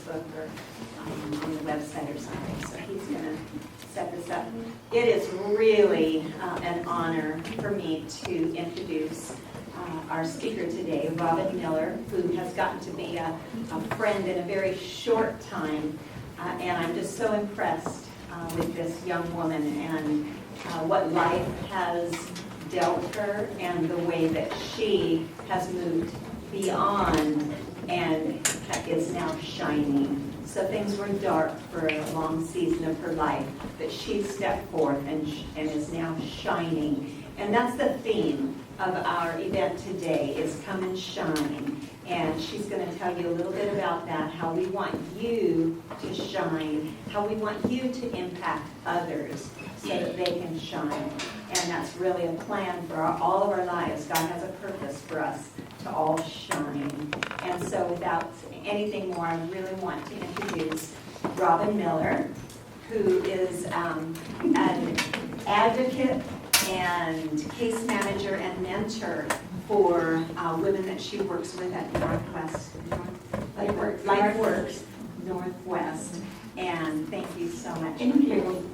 Facebook or on the website or something. So he's going to set this up. It is really an honor for me to introduce our speaker today, Robin Miller, who has gotten to be a friend in a very short time. And I'm just so impressed with this young woman and what life has dealt her and the way that she has moved beyond and is now shining. So things were dark for a long season of her life, but she stepped forth and is now shining. And that's the theme of our event today, is come and shine. And she's going to tell you a little bit about that, how we want you to shine, how we want you to impact others so that they can shine. And that's really a plan for all of our lives. God has a purpose for us to all shine. And so without anything more, I really want to introduce Robin Miller, who is an advocate and case manager and mentor for women that she works with at LifeWorks Northwest. And thank you so much. Thank you.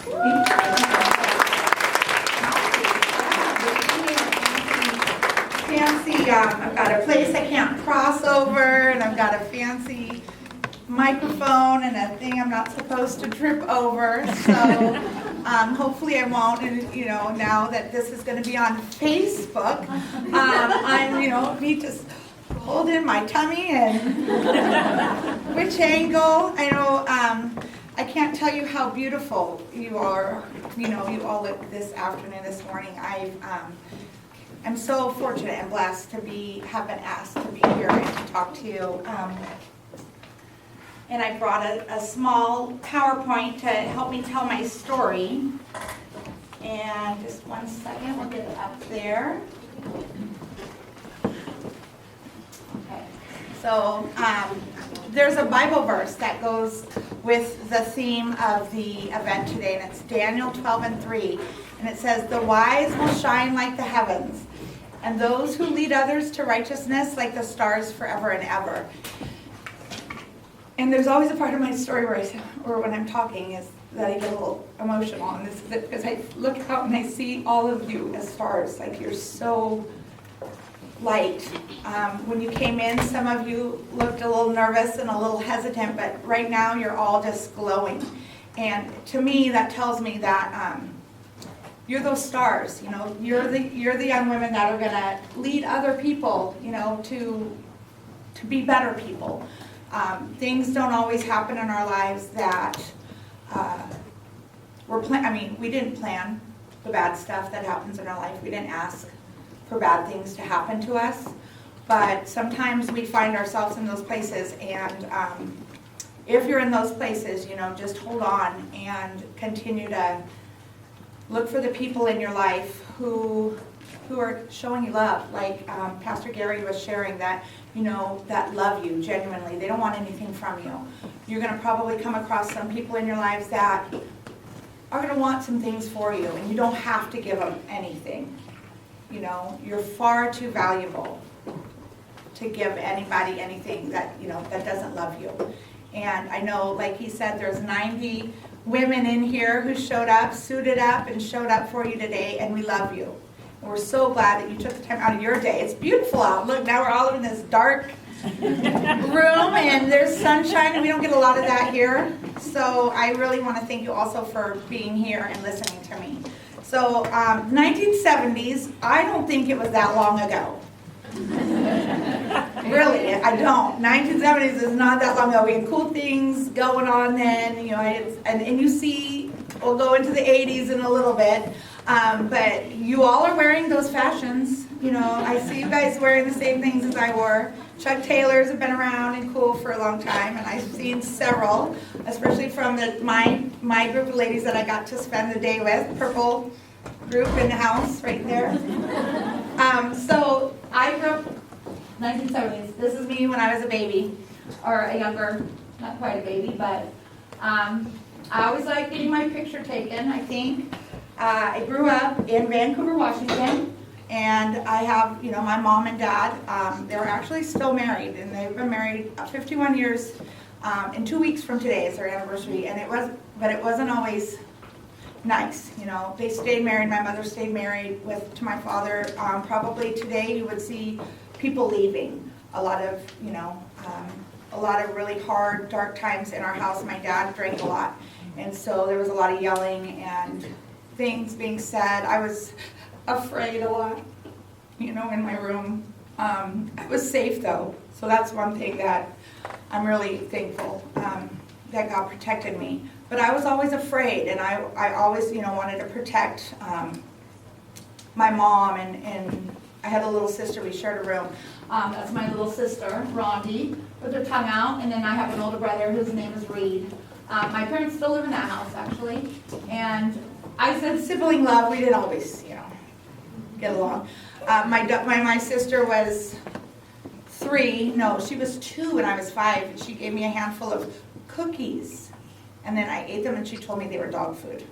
Fancy, I've got a place I can't cross over, and I've got a fancy microphone and a thing I'm not supposed to trip over. So hopefully I won't. And now that this is going to be on Facebook, I'm me just hold in my tummy and which angle. I know I can't tell you how beautiful you are. You all look this afternoon, this morning. I'm so fortunate and blessed to have been asked to be here and to talk to you. And I brought a small PowerPoint to help me tell my story. And just one second, we'll get it up there. Okay. So there's a Bible verse that goes with the theme of the event today, and it's Daniel 12:3. And it says, "The wise will shine like the heavens, and those who lead others to righteousness like the stars forever and ever." And there's always a part of my story where when I'm talking is that I get a little emotional, and this is because I look out and I see all of you as stars. Like, you're so light. When you came in, some of you looked a little nervous and a little hesitant, but right now you're all just glowing. And to me, that tells me that you're those stars. You're the young women that are going to lead other people, to be better people. Things don't always happen in our lives that we didn't plan the bad stuff that happens in our life. We didn't ask for bad things to happen to us. But sometimes we find ourselves in those places, and if you're in those places, just hold on and continue to look for the people in your life who are showing you love. Like Pastor Gary was sharing that, that love you genuinely. They don't want anything from you. You're going to probably come across some people in your lives that are going to want some things for you, and you don't have to give them anything. You're far too valuable to give anybody anything that doesn't love you. And I know, like he said, there's 90 women in here who showed up, suited up, and showed up for you today, and we love you. And we're so glad that you took the time out of your day. It's beautiful out. Look, now we're all in this dark room, and there's sunshine, and we don't get a lot of that here. So I really want to thank you also for being here and listening to me. So 1970s, I don't think it was that long ago. Really, I don't. 1970s is not that long ago. We had cool things going on then, and you see, we'll go into the 80s in a little bit, but you all are wearing those fashions. I see you guys wearing the same things as I wore. Chuck Taylors have been around and cool for a long time, and I've seen several, especially from my group of ladies that I got to spend the day with, purple group in the house right there. So I grew up 1970s. This is me when I was a baby, or a younger, not quite a baby, but I always liked getting my picture taken, I think. I grew up in Vancouver, Washington, and I have, my mom and dad, they were actually still married, and they've been married 51 years And 2 weeks from today is our anniversary, and but it wasn't always nice, you know. They stayed married, my mother stayed married to my father. Probably today you would see people leaving. A lot of, you know, a lot of really hard, dark times in our house. My dad drank a lot, and so there was a lot of yelling and things being said. I was afraid a lot, you know, in my room. I was safe though, so that's one thing that I'm really thankful that God protected me. But I was always afraid, and I always, you know, wanted to protect my mom, and I had a little sister. We shared a room. That's my little sister, Rondi, with her tongue out, and then I have an older brother whose name is Reed. My parents still live in that house, actually, and I said sibling love. We didn't always, you know, get along. My sister was 3. No, she was 2 when I was 5. She gave me a handful of cookies, and then I ate them, and she told me they were dog food.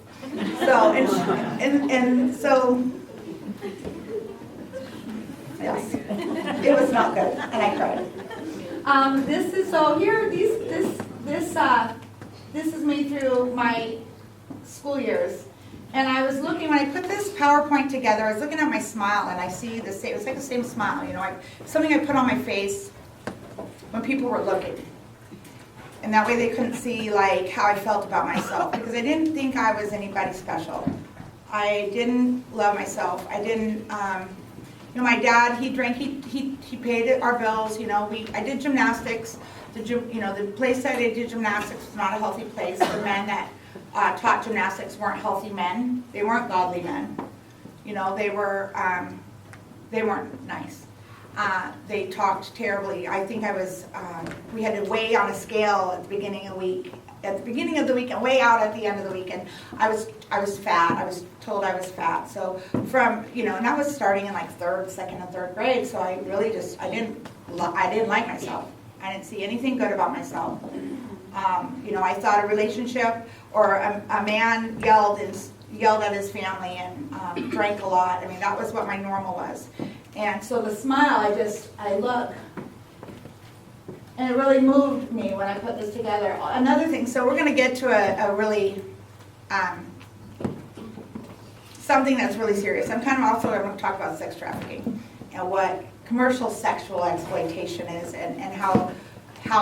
So and so. Yes, it was not good, and I cried. This is so here. This is me through my school years, and I was looking when I put this PowerPoint together. I was looking at my smile, and I see the same. It's like the same smile, you know, something I put on my face when people were looking, and that way they couldn't see like how I felt about myself, because I didn't think I was anybody special. I didn't love myself. I didn't. You know, my dad, he drank, he paid our bills, you know, I did gymnastics. The place that I did gymnastics was not a healthy place. The men that taught gymnastics weren't healthy men. They weren't godly men. You know, they weren't nice. They talked terribly. I think we had to weigh on a scale at the beginning of the week. At the beginning of the week and way out at the end of the week, and I was fat. I was told I was fat. So from, you know, and I was starting in like second and third grade. So I really I didn't like myself. I didn't see anything good about myself. You know, I thought a relationship or a man yelled at his family and drank a lot. I mean, that was what my normal was. And so the smile, I look. And it really moved me when I put this together. Another thing, so we're going to get to a really, something that's really serious. I'm going to talk about sex trafficking and what commercial sexual exploitation is, and how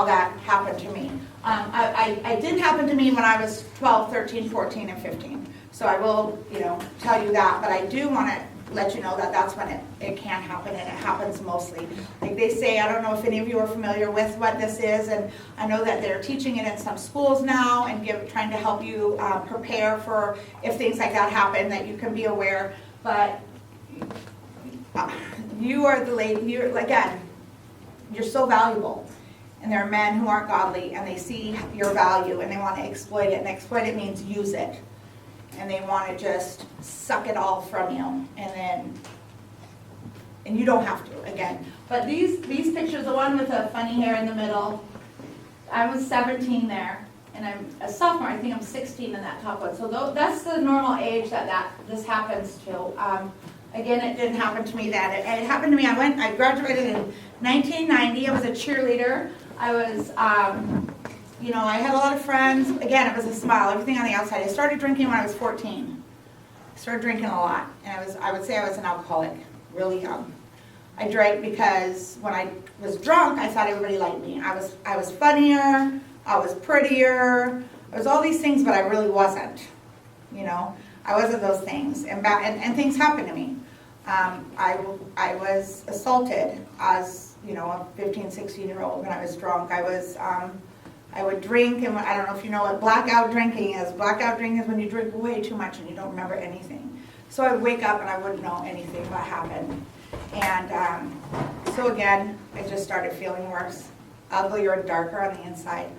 that happened to me. It didn't happen to me when I was 12, 13, 14, and 15. So I will, you know, tell you that, but I do want to let you know that that's when it can happen, and it happens mostly. Like they say, I don't know if any of you are familiar with what this is, and I know that they're teaching it in some schools now and trying to help you prepare for if things like that happen, that you can be aware. But you are the lady, you're so valuable. And there are men who aren't godly, and they see your value, and they want to exploit it. And exploit it means use it. And they want to just suck it all from you, and you don't have to, again. But these pictures, the one with the funny hair in the middle, I was 17 there, and I'm a sophomore. I think I'm 16 in that top one. So that's the normal age that this happens to. Again, it didn't happen to me then. It happened to me. I graduated in 1990. I was a cheerleader. I was, you know, I had a lot of friends. Again, it was a smile, everything on the outside. I started drinking when I was 14. I started drinking a lot, and I would say I was an alcoholic, really young. I drank because when I was drunk, I thought everybody liked me. I was funnier, I was prettier, I was all these things, but I really wasn't. You know, I wasn't those things, and things happened to me. I was assaulted as, you know, a 15, 16-year-old when I was drunk. I would drink, and I don't know if you know what blackout drinking is. Blackout drinking is when you drink way too much and you don't remember anything. So I would wake up and I wouldn't know anything what happened. And so again, I just started feeling worse, uglier and darker on the inside.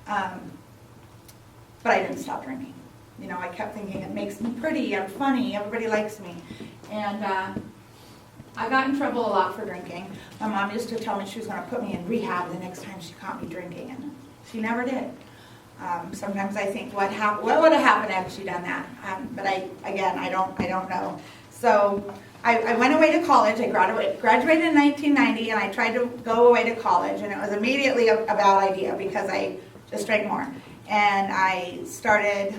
But I didn't stop drinking. You know, I kept thinking, it makes me pretty, I'm funny, everybody likes me. And I got in trouble a lot for drinking. My mom used to tell me she was going to put me in rehab the next time she caught me drinking, and she never did. Sometimes I think, what would have happened had she done that? But I don't know. So I went away to college. I graduated in 1990, and I tried to go away to college, and it was immediately a bad idea because I just drank more. And I started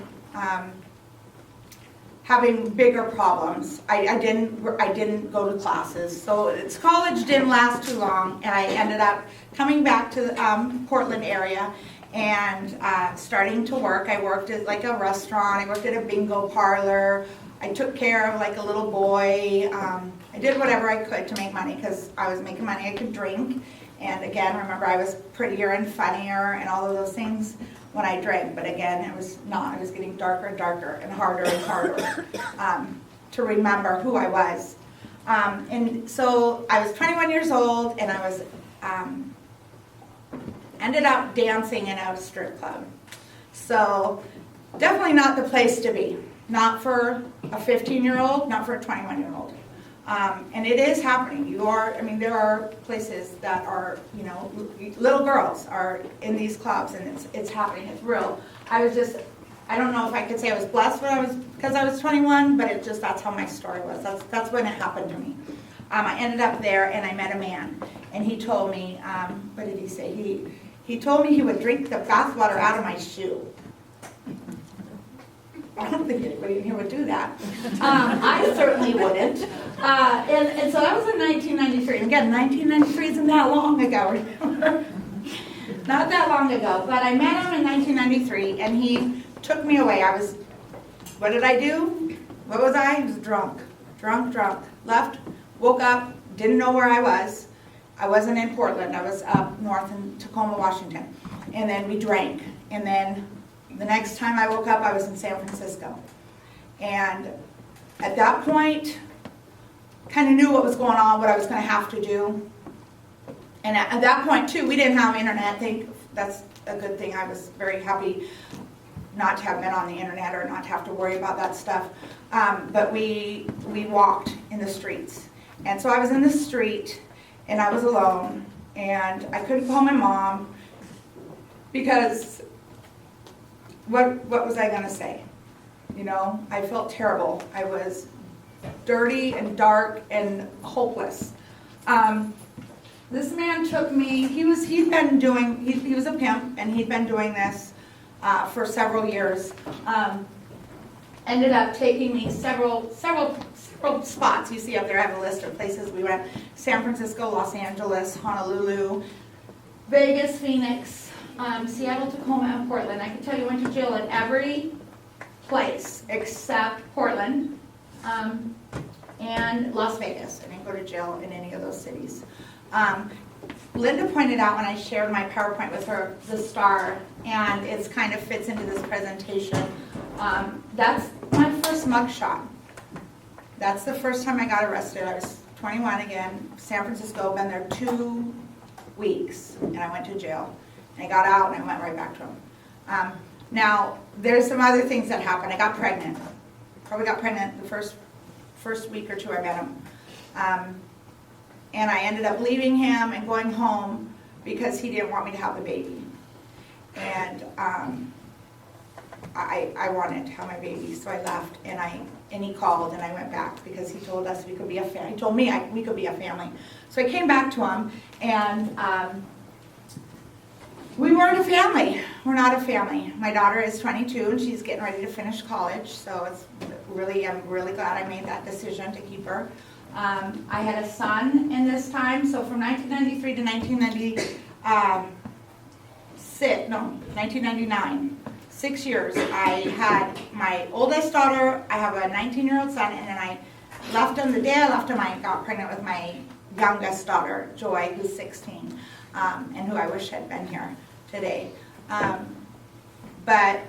having bigger problems. I didn't go to classes, so college didn't last too long, and I ended up coming back to the Portland area and starting to work. I worked at like a restaurant. I worked at a bingo parlor. I took care of like a little boy. I did whatever I could to make money because I was making money. I could drink, and again, remember I was prettier and funnier and all of those things when I drank, but again, it was not. It was getting darker and darker and harder to remember who I was. And so I was 21 years old, and I was ended up dancing in a strip club. So definitely not the place to be. Not for a 15-year-old, not for a 21-year-old. And it is happening. There are places that are, little girls are in these clubs, and it's happening. It's real. I don't know if I could say I was blessed because I was 21, but that's how my story was. That's when it happened to me. I ended up there, and I met a man, and he told me, what did he say? He told me he would drink the bathwater out of my shoe. I don't think anybody in here would do that. I certainly wouldn't. And so that was in 1993. And again, 1993 isn't that long ago, remember? Not that long ago. But I met him in 1993, and he took me away. What did I do? What was I? I was drunk. Left, woke up, didn't know where I was. I wasn't in Portland. I was up north in Tacoma, Washington. And then we drank. And then the next time I woke up, I was in San Francisco. And at that point, kind of knew what was going on, what I was going to have to do. And at that point, too, we didn't have internet. I think that's a good thing. I was very happy not to have been on the internet or not to have to worry about that stuff. But we walked in the streets. And so I was in the street, and I was alone. And I couldn't call my mom because what was I going to say? I felt terrible. I was dirty and dark and hopeless. This man took me, he was a pimp, and he'd been doing this for several years. Ended up taking me several spots. You see up there, I have a list of places we went. San Francisco, Los Angeles, Honolulu, Vegas, Phoenix, Seattle, Tacoma, and Portland. I can tell you went to jail in every place except Portland and Las Vegas. I didn't go to jail in any of those cities. Linda pointed out when I shared my PowerPoint with her, the star, and it kind of fits into this presentation. That's my first mugshot. That's the first time I got arrested. I was 21 again, San Francisco, been there 2 weeks, and I went to jail. I got out and I went right back to him. Now, there's some other things that happened. I got pregnant. Probably got pregnant the first week or two I met him. And I ended up leaving him and going home because he didn't want me to have the baby. And I wanted to have my baby, so I left, and he called, and I went back because he told us we could be a family. He told me we could be a family. So I came back to him, and we weren't a family. We're not a family. My daughter is 22, and she's getting ready to finish college, so I'm really glad I made that decision to keep her. I had a son in this time, so from 1993 to 1999, 6 years, I had my oldest daughter, I have a 19-year-old son, and then I left him, the day I left him, I got pregnant with my youngest daughter, Joy, who's 16, and who I wish had been here today. But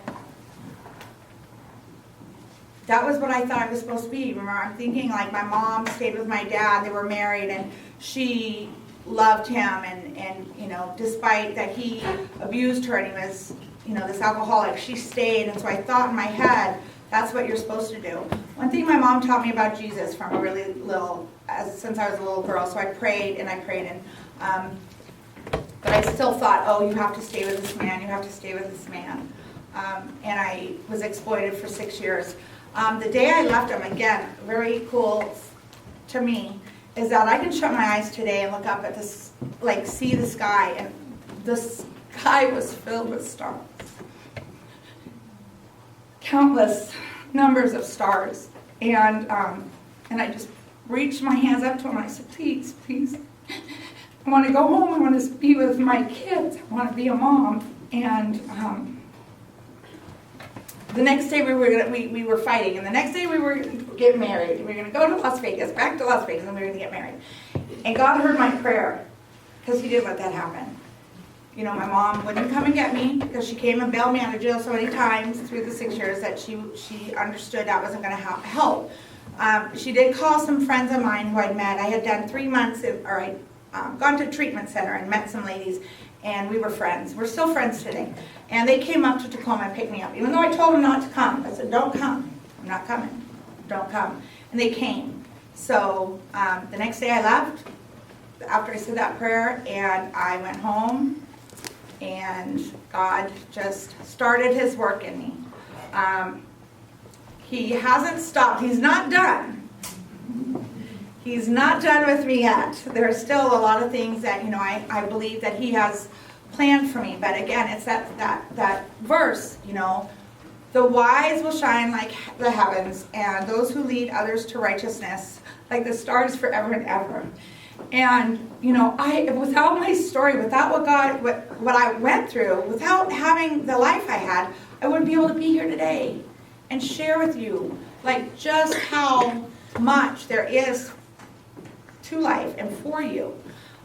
that was what I thought I was supposed to be. Remember, I'm thinking like my mom stayed with my dad, they were married, and she loved him, and despite that he abused her and he was, this alcoholic, she stayed. And so I thought in my head, that's what you're supposed to do. One thing my mom taught me about Jesus from a really little, since I was a little girl, so I prayed, but I still thought, oh, you have to stay with this man, you have to stay with this man. And I was exploited for 6 years. The day I left him, again, very cool to me, is that I can shut my eyes today and look up at this, like see the sky, and this sky was filled with stars. Countless numbers of stars. And I just reached my hands up to him. I said, please, please, I want to go home. I want to be with my kids. I want to be a mom. And the next day we were fighting. And the next day we were going to get married. We were going to go to Las Vegas, back to Las Vegas, and we were going to get married. And God heard my prayer because he did let that happen. You know, my mom wouldn't come and get me because she came and bailed me out of jail so many times through the 6 years that she understood that wasn't going to help. She did call some friends of mine who I'd met. I had done 3 months, I'd gone to a treatment center and met some ladies, and we were friends. We're still friends today. And they came up to Tacoma and picked me up, even though I told them not to come. I said, don't come. I'm not coming. Don't come. And they came. So the next day I left after I said that prayer, and I went home. And God just started his work in me. He hasn't stopped. He's not done. He's not done with me yet. There are still a lot of things that, you know, I believe that he has planned for me. But again, it's that verse, you know, the wise will shine like the heavens, and those who lead others to righteousness like the stars forever and ever. And, you know, without my story, without what I went through, without having the life I had, I wouldn't be able to be here today and share with you, like, just how much there is to life and for you.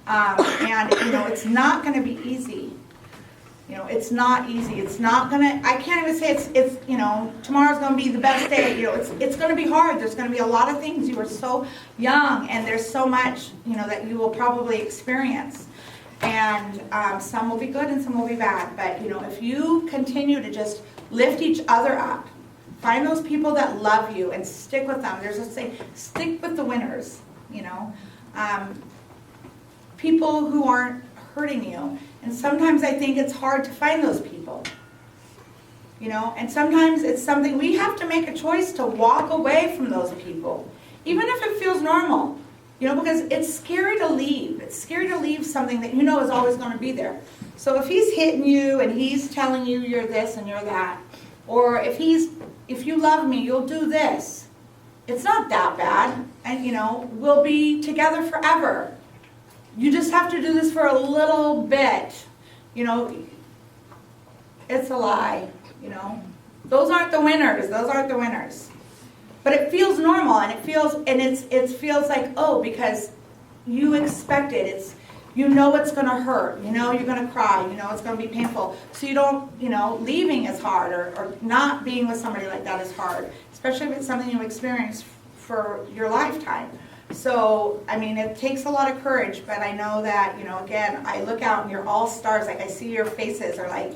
And, you know, it's not going to be easy. You know, it's not easy. It's not going to, I can't even say it's you know, tomorrow's going to be the best day. You know, it's going to be hard. There's going to be a lot of things. You are so young, and there's so much, you know, that you will probably experience. And some will be good and some will be bad. But, you know, if you continue to just lift each other up, find those people that love you and stick with them. There's a saying, stick with the winners, you know. People who aren't hurting you. And sometimes I think it's hard to find those people, you know, and sometimes it's something we have to make a choice to walk away from those people, even if it feels normal, you know, because it's scary to leave. It's scary to leave something that you know is always going to be there. So if he's hitting you and he's telling you you're this and you're that, or if you love me, you'll do this, it's not that bad, and, you know, we'll be together forever. You just have to do this for a little bit. You know, it's a lie, you know. Those aren't the winners. Those aren't the winners. But it feels normal, and it feels like, oh, because you expect it. It's, you know it's going to hurt. You know you're going to cry. You know it's going to be painful. So you don't, you know, leaving is hard, or not being with somebody like that is hard, especially if it's something you experience for your lifetime. So, I mean, it takes a lot of courage, but I know that, you know, again, I look out and you're all stars. Like, I see your faces are like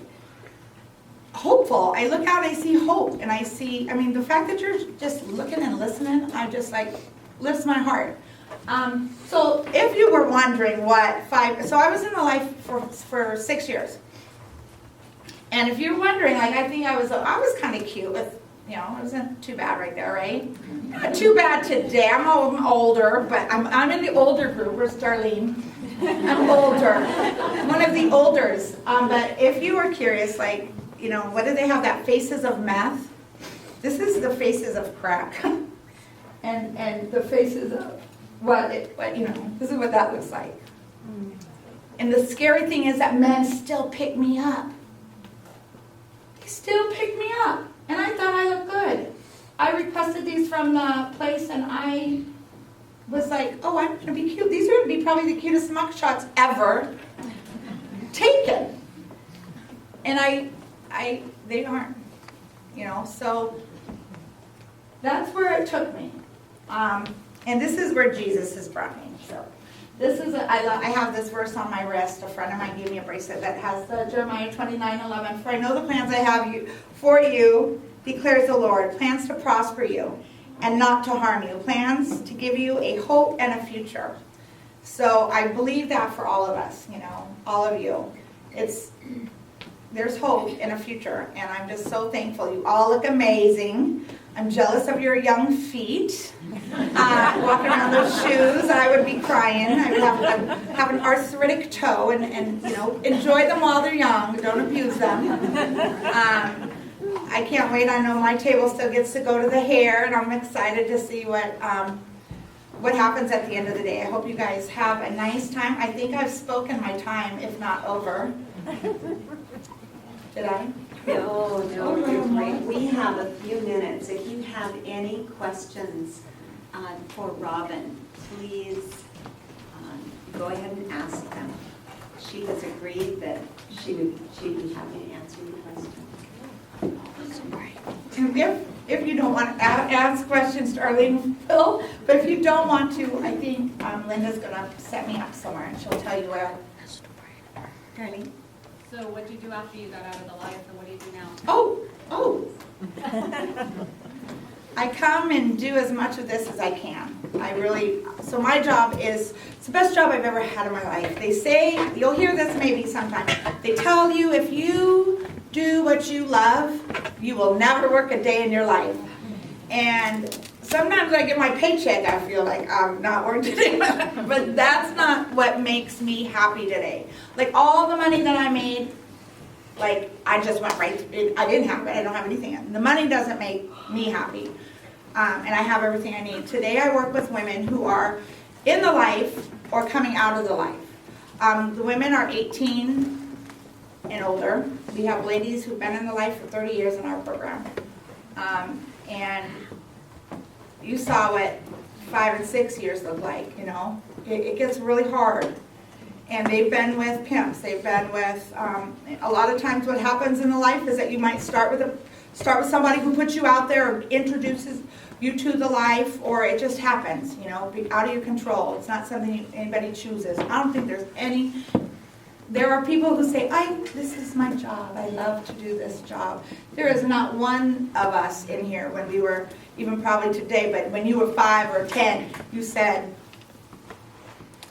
hopeful. I look out and I see hope, and I see, I mean, the fact that you're just looking and listening, I just like lifts my heart. So if you were wondering so I was in the life for 6 years. And if you're wondering, like, I think I was kind of cute with, you know, it wasn't too bad right there, right? Not too bad today. I'm older, but I'm in the older group. Where's Darlene? I'm older. I'm one of the olders. But if you were curious, like, you know, what do they have? That faces of meth? This is the faces of crack. and the faces of what you know, this is what that looks like. And the scary thing is that men still pick me up. They still pick me up. And I thought I looked good. I requested these from the place, and I was like, oh, I'm going to be cute. These are going to be probably the cutest mugshots ever taken. And they aren't, you know, so that's where it took me. And this is where Jesus has brought me. So this is, I have this verse on my wrist. A friend of mine gave me a bracelet that has Jeremiah 29:11. For I know the plans I have for you, declares the Lord, plans to prosper you and not to harm you, plans to give you a hope and a future. So I believe that for all of us, you know, all of you. There's hope and a future, and I'm just so thankful. You all look amazing. I'm jealous of your young feet. Walking around those shoes, I would be crying. I would have an arthritic toe and enjoy them while they're young. Don't abuse them. I can't wait. I know my table still gets to go to the hair, and I'm excited to see what happens at the end of the day. I hope you guys have a nice time. I think I've spoken my time, if not over. Did I? No, you're great. We have a few minutes. If you have any questions for Robin, please go ahead and ask them. She has agreed that she'd be happy to answer your questions. And if you don't want to ask questions to Arlene, Phil, but if you don't want to, I think Linda's going to set me up somewhere and she'll tell you where. Arlene? So what do you do after you got out of the life, and what do you do now? Oh. I come and do as much of this as I can. So my job it's the best job I've ever had in my life. They say, you'll hear this maybe sometime, they tell you if you do what you love, you will never work a day in your life. And sometimes I get my paycheck, I feel like I'm not working today, but that's not what makes me happy today. Like all the money that I made, like I just went right, I didn't have it, I don't have anything. The money doesn't make me happy. And I have everything I need. Today I work with women who are in the life or coming out of the life. The women are 18 and older. We have ladies who've been in the life for 30 years in our program. And you saw what 5 and 6 years look like, It gets really hard. And they've been with pimps. They've been with, a lot of times what happens in the life is that you might start with somebody who puts you out there or introduces you to the life, or it just happens, out of your control. It's not something anybody chooses. I don't think there are people who say, this is my job. I love to do this job. There is not one of us in here when we were, even probably today, but when you were 5 or 10, you said,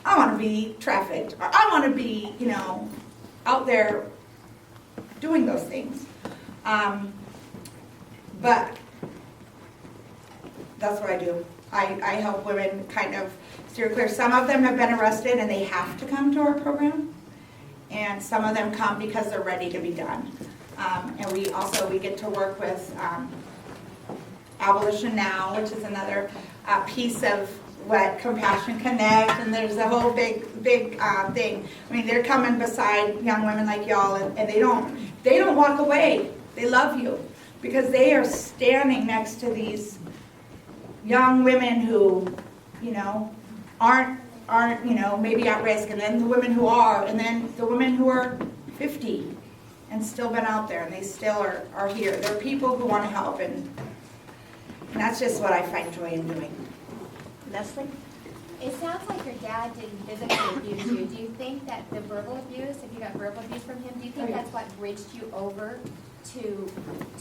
I want to be trafficked, or I want to be, out there doing those things. But that's what I do. I help women kind of steer clear. Some of them have been arrested and they have to come to our program. And some of them come because they're ready to be done. And we get to work with Abolition Now, which is another piece of what Compassion Connect, and there's a whole big thing. I mean, they're coming beside young women like y'all, and they don't walk away. They love you because they are standing next to these young women who, aren't maybe at risk, and then the women who are, and then the women who are 50 and still been out there, and they still are here. They're people who want to help, and that's just what I find joy in doing. Leslie? It sounds like your dad didn't physically abuse you. Do you think that the verbal abuse, if you got verbal abuse from him, do you think that's what bridged you over to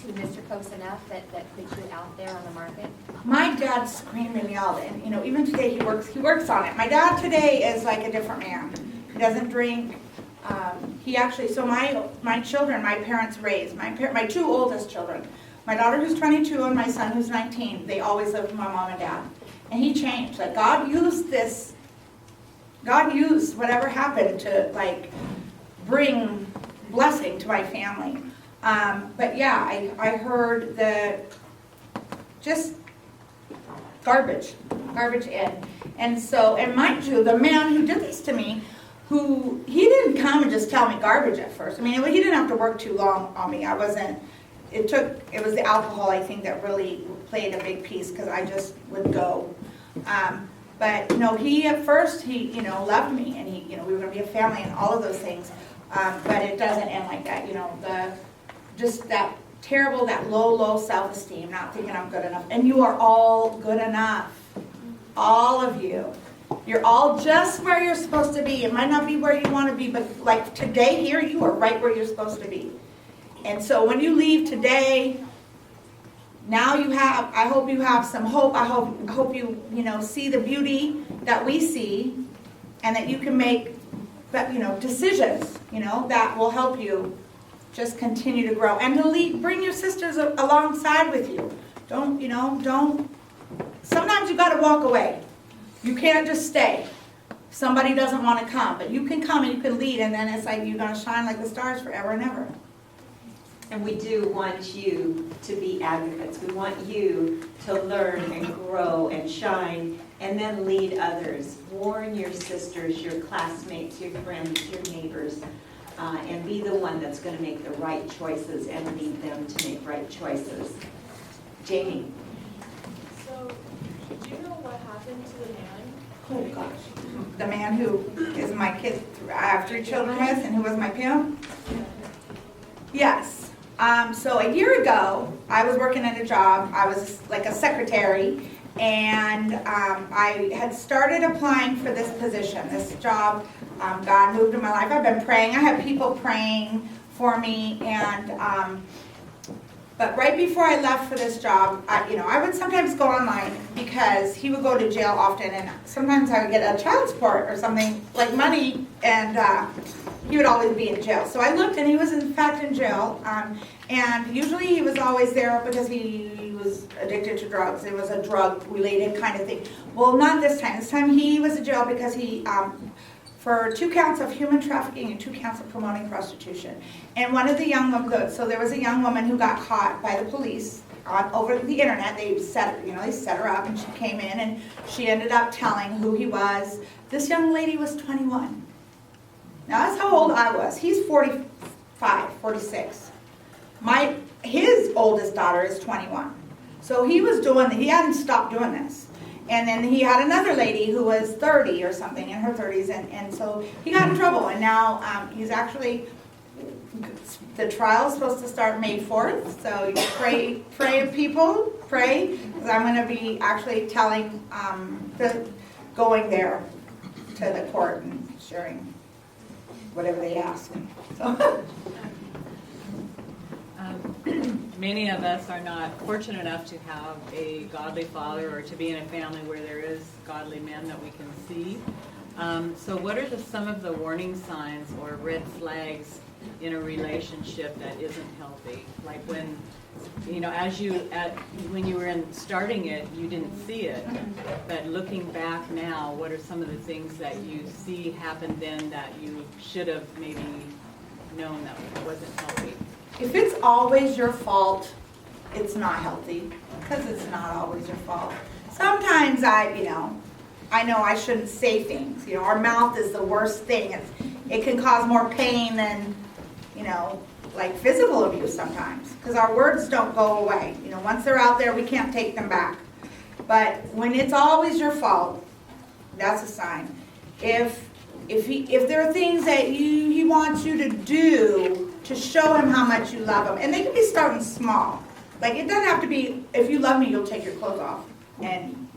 Mr. Close Enough that put you out there on the market? My dad screamed and yelled, and even today he works on it. My dad today is like a different man. He doesn't drink. He actually, so my children, my parents raised, my 2 oldest children, my daughter who's 22 and my son who's 19, they always lived with my mom and dad. And he changed. Like God used whatever happened to bring blessing to my family. But yeah, I heard just garbage in. And mind you, the man who did this to me, he didn't come and just tell me garbage at first. I mean, he didn't have to work too long on me. It was the alcohol, I think, that really played a big piece because I just would go. But he at first, loved me, and we were going to be a family and all of those things. But it doesn't end like that. Just that terrible, that low self-esteem, not thinking I'm good enough. And you are all good enough. All of you. You're all just where you're supposed to be. It might not be where you want to be, but like today here, you are right where you're supposed to be. And so when you leave today, now I hope you have some hope. I hope you, see the beauty that we see, and that you can make, decisions, that will help you just continue to grow, and to bring your sisters alongside with you. don't, sometimes you gotta walk away. You can't just stay. Somebody doesn't wanna come, but you can come and you can lead, and then it's like you're gonna shine like the stars forever and ever. And we do want you to be advocates. We want you to learn and grow and shine and then lead others. Warn your sisters, your classmates, your friends, your neighbors, and be the one that's going to make the right choices and lead them to make right choices. Jamie. So, do you know what happened to the man? Oh, gosh. The man who is my kid, I have 3 children with, and who was my pimp? Yes. So a year ago, I was working at a job. I was like a secretary, and I had started applying for this position, this job. God moved in my life. I've been praying. I have people praying for me, and but right before I left for this job, I would sometimes go online because he would go to jail often, and sometimes I would get a child support or something like money, and he would always be in jail. So I looked, and he was in fact in jail, and usually he was always there because he was addicted to drugs. It was a drug-related kind of thing. Well, not this time. This time he was in jail because he for 2 counts of human trafficking and 2 counts of promoting prostitution. And one of the young women, so there was a young woman who got caught by the police over the internet. They set her up, and she came in, and she ended up telling who he was. This young lady was 21. Now that's how old I was. He's 45, 46. His oldest daughter is 21. So he hadn't stopped doing this. And then he had another lady who was 30 or something, in her 30s, and so he got in trouble. And now he's actually, the trial is supposed to start May 4th, so you pray people, pray, because I'm going to be actually telling, going there to the court and sharing whatever they ask. So. Many of us are not fortunate enough to have a godly father or to be in a family where there is godly men that we can see. So what are some of the warning signs or red flags in a relationship that isn't healthy? Like when you were starting it, you didn't see it. But looking back now, what are some of the things that you see happen then that you should have maybe known that wasn't healthy? If it's always your fault, it's not healthy, because it's not always your fault. Sometimes I know I shouldn't say things. Our mouth is the worst thing. It can cause more pain than, like physical abuse sometimes, because our words don't go away. Once they're out there, we can't take them back. But when it's always your fault, that's a sign. If there are things that he wants you to do to show him how much you love him, and they can be starting small. Like, it doesn't have to be, if you love me, you'll take your clothes off and,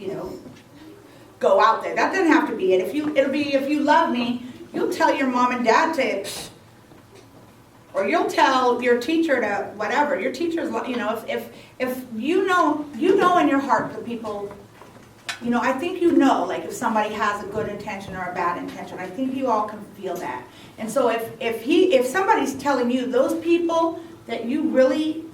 go out there. That doesn't have to be it. It'll be, if you love me, you'll tell your mom and dad to, or you'll tell your teacher to whatever. Your teacher's, if you know in your heart the people, I think like if somebody has a good intention or a bad intention, I think you all can feel that. And so if somebody's telling you, those people that you really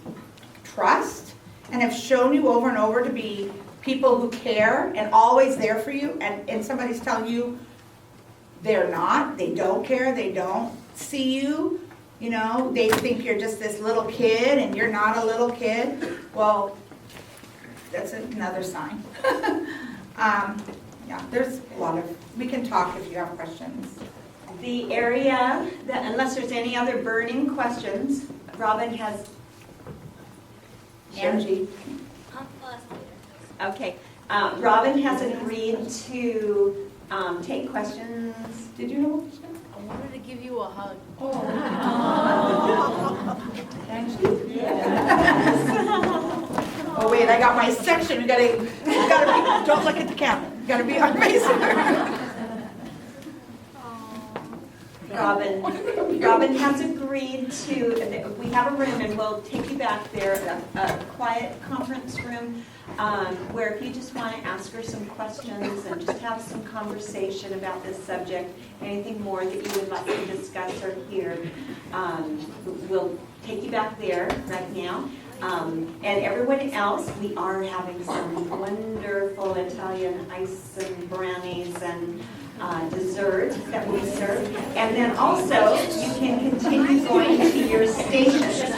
trust and have shown you over and over to be people who care and always there for you, and somebody's telling you they're not, they don't care, they don't see you, they think you're just this little kid and you're not a little kid, well, that's another sign. Yeah, there's a lot of, we can talk if you have questions. The area, unless there's any other burning questions, Robin has... Angie. Okay. Robin has agreed to take questions. Did you know? I wanted to give you a hug. Oh. Angie? Oh wait, I got my section. You gotta be, don't look at the camera. You gotta be on my Robin has agreed to, we have a room and we'll take you back there, a quiet conference room, where if you just want to ask her some questions and just have some conversation about this subject, anything more that you would like to discuss or hear, we'll take you back there right now. And everyone else, we are having some wonderful Italian ice and brownies and dessert that we serve. And then also, you can continue going to your stations.